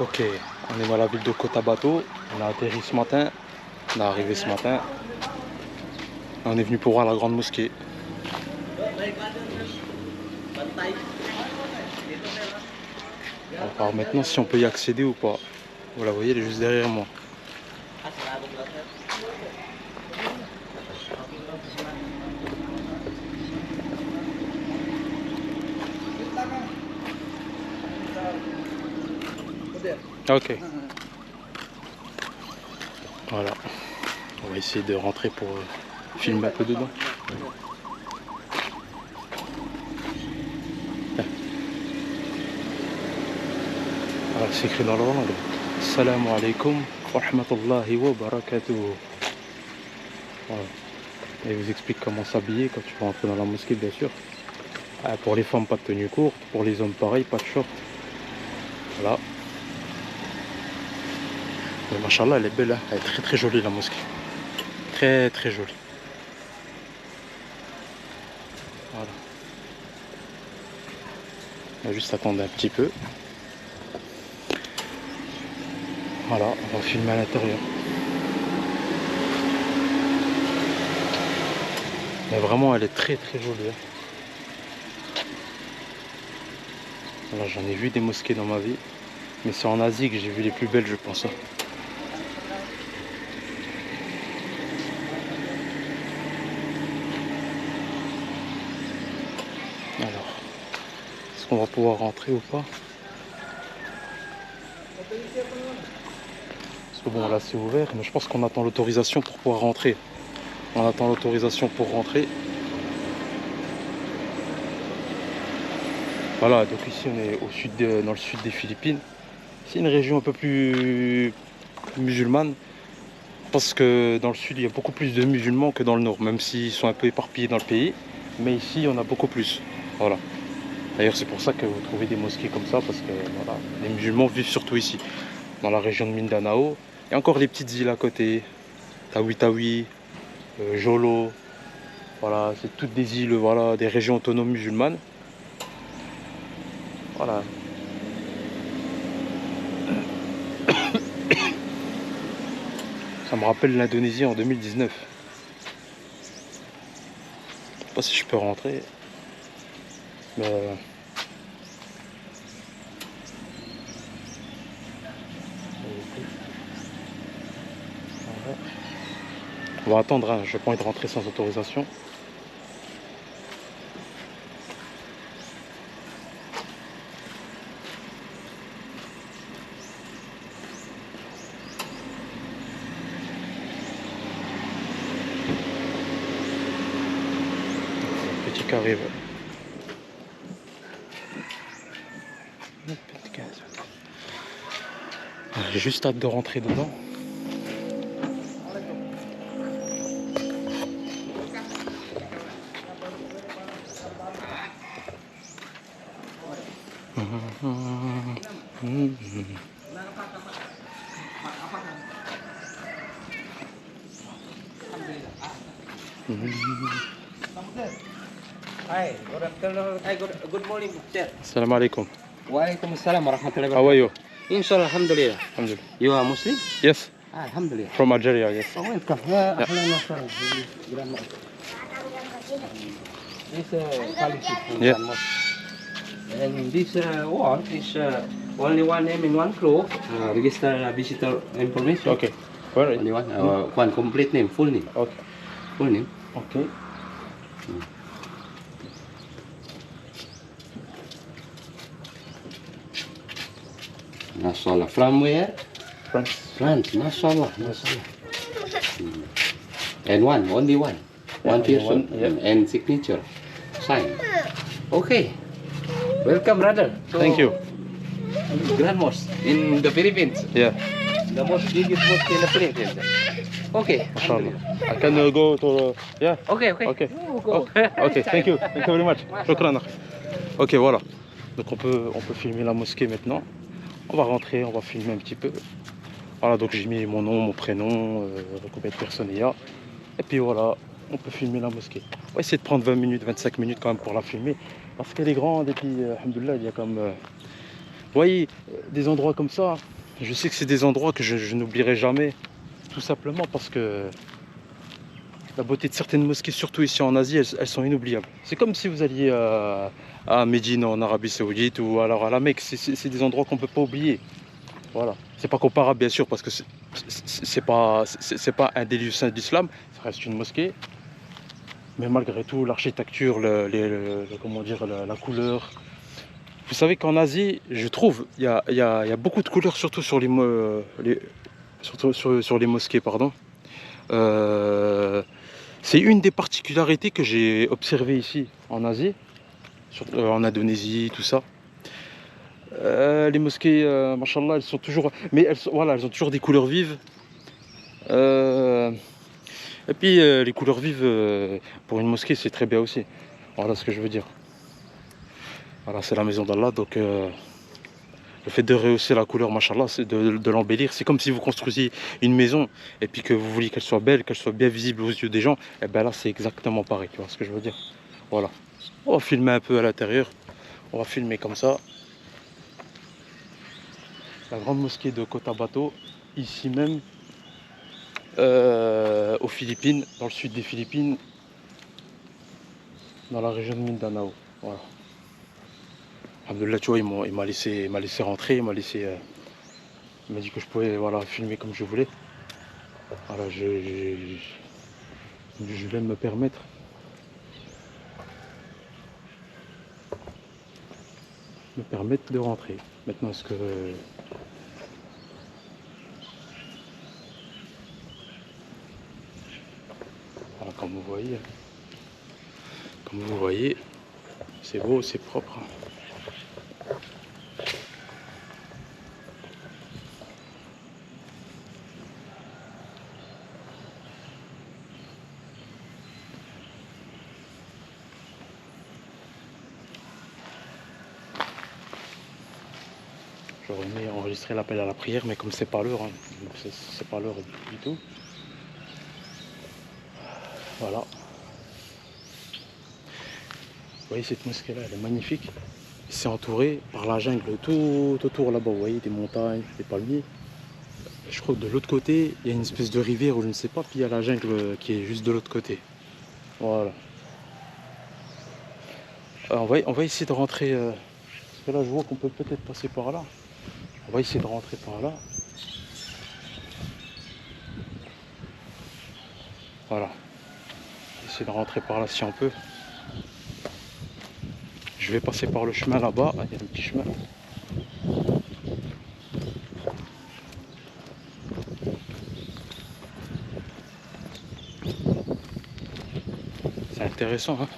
Ok, on est dans la ville de Cotabato. On a atterri ce matin. On est arrivé ce matin. On est venu pour voir la grande mosquée. On va voir maintenant si on peut y accéder ou pas. Vous la voyez, elle est juste derrière moi. Ok. Voilà. On va essayer de rentrer pour filmer un peu dedans. Voilà, c'est écrit dans le langue. Assalamu alaikum wa rahmatullahi wa barakatuh. Voilà. Et il vous explique comment s'habiller quand tu vas rentrer dans la mosquée, bien sûr. Pour les femmes, pas de tenue courte. Pour les hommes, pareil, pas de short. Voilà. Mais machallah, elle est belle, hein. Elle est très très jolie, la mosquée. Très très jolie. Voilà. On va juste attendre un petit peu. Voilà, on va filmer à l'intérieur. Mais vraiment, elle est très très jolie, hein. Voilà, j'en ai vu des mosquées dans ma vie. Mais c'est en Asie que j'ai vu les plus belles, je pense, hein. Alors, est-ce qu'on va pouvoir rentrer ou pas? Parce que bon, là c'est ouvert, mais je pense qu'on attend l'autorisation pour pouvoir rentrer. On attend l'autorisation pour rentrer. Voilà, donc ici on est au sud dans le sud des Philippines. C'est une région un peu plus musulmane. Je pense que dans le sud il y a beaucoup plus de musulmans que dans le nord, même s'ils sont un peu éparpillés dans le pays. Mais ici on a beaucoup plus. Voilà. D'ailleurs c'est pour ça que vous trouvez des mosquées comme ça, parce que voilà, les musulmans vivent surtout ici, dans la région de Mindanao. Et encore les petites îles à côté, Tawi Tawi, Jolo. Voilà, c'est toutes des îles, voilà, des régions autonomes musulmanes. Voilà. Ça me rappelle l'Indonésie en 2019. Je sais pas si je peux rentrer. Mais on va attendre, hein. Je n'ai pas envie de rentrer sans autorisation. Petit qui arrive. J'ai juste hâte de rentrer dedans. Hi, good afternoon. Hi, good morning, sir. Salam alaikum. Waalaikumsalam warahmatullahi How are you? wabarakatuh. Inshallah, alhamdulillah. Alhamdulillah. You are Muslim? Yes, Alhamdulillah. from Algeria, yes. Oh, welcome. Ya, Yeah. ahlan wa sahlan. Grandma. This policy from Yeah. Grand Mosque. And this wall is only one name in one cloth. Register visitor information. Okay. Where is Only one. One complete name, full name. Okay. Full name. Okay. Mashallah. From where? France. France. Mashallah. Mashallah. And one, only one. Yeah, One only person one, yeah. and signature. Sign. Okay. Welcome, brother. So, Thank you. Grand Mosque in the Philippines. Yeah. The most biggest mosque in the Philippines. Okay. Mashallah. I can go to yeah. Okay, okay. Okay. You go. Ok, thank you very much. Shukran. Ok, voilà. Donc on peut filmer la mosquée maintenant. On va rentrer, on va filmer un petit peu. Voilà, donc j'ai mis mon nom, mon prénom, combien de personnes il y a. Et puis voilà, on peut filmer la mosquée. On va essayer de prendre 20 minutes, 25 minutes quand même pour la filmer. Parce qu'elle est grande et puis, alhamdoulilah, il y a comme voyez, des endroits comme ça, je sais que c'est des endroits que je n'oublierai jamais. Tout simplement parce que la beauté de certaines mosquées, surtout ici en Asie, elles sont inoubliables. C'est comme si vous alliez à Médine en Arabie Saoudite ou alors à la Mecque. C'est des endroits qu'on ne peut pas oublier. Voilà. C'est pas comparable bien sûr parce que c'est pas un des lieux saints d'islam. Ça reste une mosquée. Mais malgré tout, l'architecture, comment dire, la couleur. Vous savez qu'en Asie, je trouve, il y a beaucoup de couleurs, surtout sur surtout sur les mosquées, pardon. Euh, c'est une des particularités que j'ai observées ici en Asie, en Indonésie, tout ça. Les mosquées, machallah, elles sont toujours, mais voilà, elles ont toujours des couleurs vives. Euh, et puis les couleurs vives pour une mosquée, c'est très bien aussi. Voilà ce que je veux dire. Voilà, c'est la maison d'Allah, donc le fait de rehausser la couleur, machallah, c'est de l'embellir. C'est comme si vous construisiez une maison et puis que vous vouliez qu'elle soit belle, qu'elle soit bien visible aux yeux des gens. Et bien là, c'est exactement pareil, tu vois ce que je veux dire. Voilà. On va filmer un peu à l'intérieur. On va filmer comme ça. La grande mosquée de Cotabato, ici même, aux Philippines, dans le sud des Philippines, dans la région de Mindanao. Voilà. Alhamdoulilah, tu vois, il m'a laissé rentrer, il m'a dit que je pouvais voilà, filmer comme je voulais. Voilà, je vais me permettre. De rentrer. Maintenant, est-ce que voilà, comme vous voyez, c'est beau, c'est propre. J'aurais aimé enregistrer l'appel à la prière, mais comme c'est pas l'heure, hein, c'est pas l'heure du tout. Voilà. Vous voyez cette mosquée-là, elle est magnifique. C'est entouré par la jungle tout autour là-bas. Vous voyez des montagnes, des palmiers. Et je crois que de l'autre côté, il y a une espèce de rivière ou je ne sais pas, puis il y a la jungle qui est juste de l'autre côté. Voilà. On va essayer de rentrer. Parce que là, je vois qu'on peut peut-être passer par là. On va essayer de rentrer par là. Voilà. Essayer de rentrer par là si on peut. Je vais passer par le chemin là-bas. Ah, il y a un petit chemin. C'est intéressant, hein.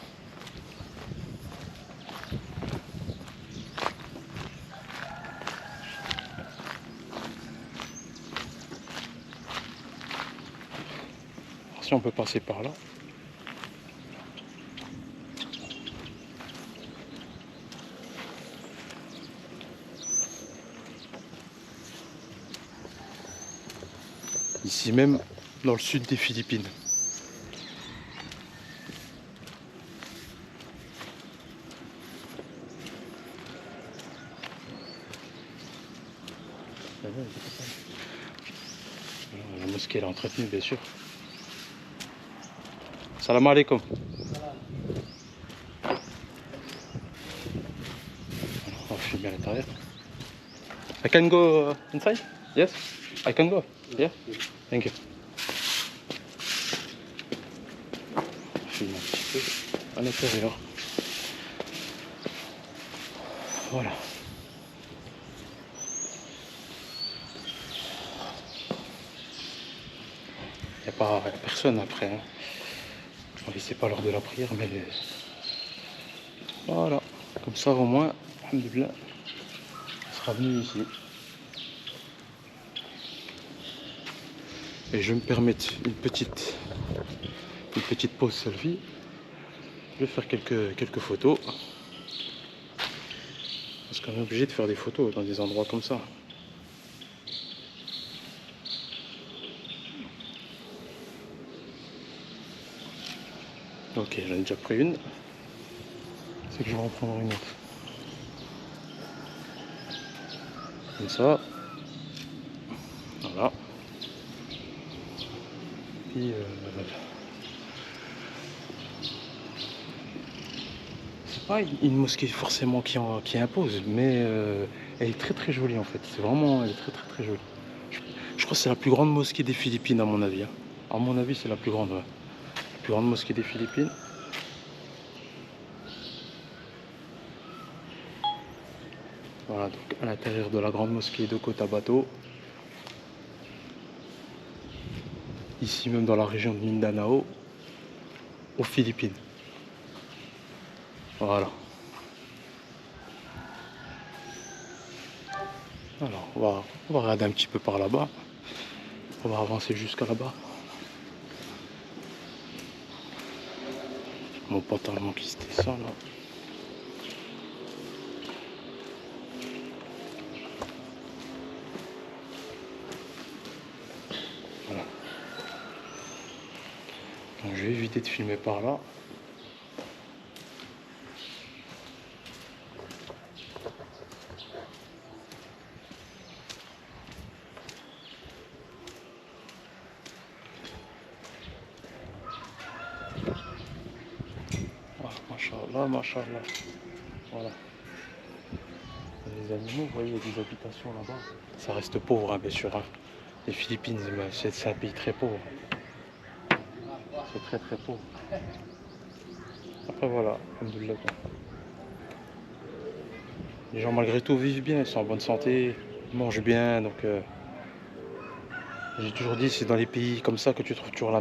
Alors, si on peut passer par là. Ici même, dans le sud des Philippines. La mosquée elle est entretenue bien sûr. Salam alaikum. On va filmer à l'intérieur. I can go inside? Yes? I can go? Yeah? Thank you. On va filmer un petit peu à l'intérieur. Voilà. Il n'y a pas personne après. Hein. Oui, c'est pas l'heure de la prière, mais voilà. Comme ça, au moins, alhamdoulilah, on sera venu ici. Et je vais me permettre une petite pause selfie. Je vais faire quelques photos. Parce qu'on est obligé de faire des photos dans des endroits comme ça. Ok, j'en ai déjà pris une. C'est que je vais en prendre une autre. Comme ça. Voilà. Puis, c'est pas une mosquée forcément qui impose, mais elle est très très jolie en fait. C'est vraiment, elle est très très très jolie. Je crois que c'est la plus grande mosquée des Philippines à mon avis, hein. À mon avis, c'est la plus grande, ouais. La plus grande mosquée des Philippines. Voilà, donc à l'intérieur de la grande mosquée de Cotabato. Ici même dans la région de Mindanao, aux Philippines. Voilà. Alors, on va regarder un petit peu par là-bas. On va avancer jusqu'à là-bas. Mon pantalon qui se descend là. Voilà. Donc je vais éviter de filmer par là. Voilà, machallah, machallah. Voilà. Les animaux, vous voyez, il y a des habitations là-bas. Ça reste pauvre, hein, bien sûr, hein. Les Philippines, c'est un pays très pauvre. C'est très très pauvre. Après voilà, alhamdoulilah. Les gens malgré tout vivent bien, ils sont en bonne santé, ils mangent bien, donc j'ai toujours dit c'est dans les pays comme ça que tu trouves toujours la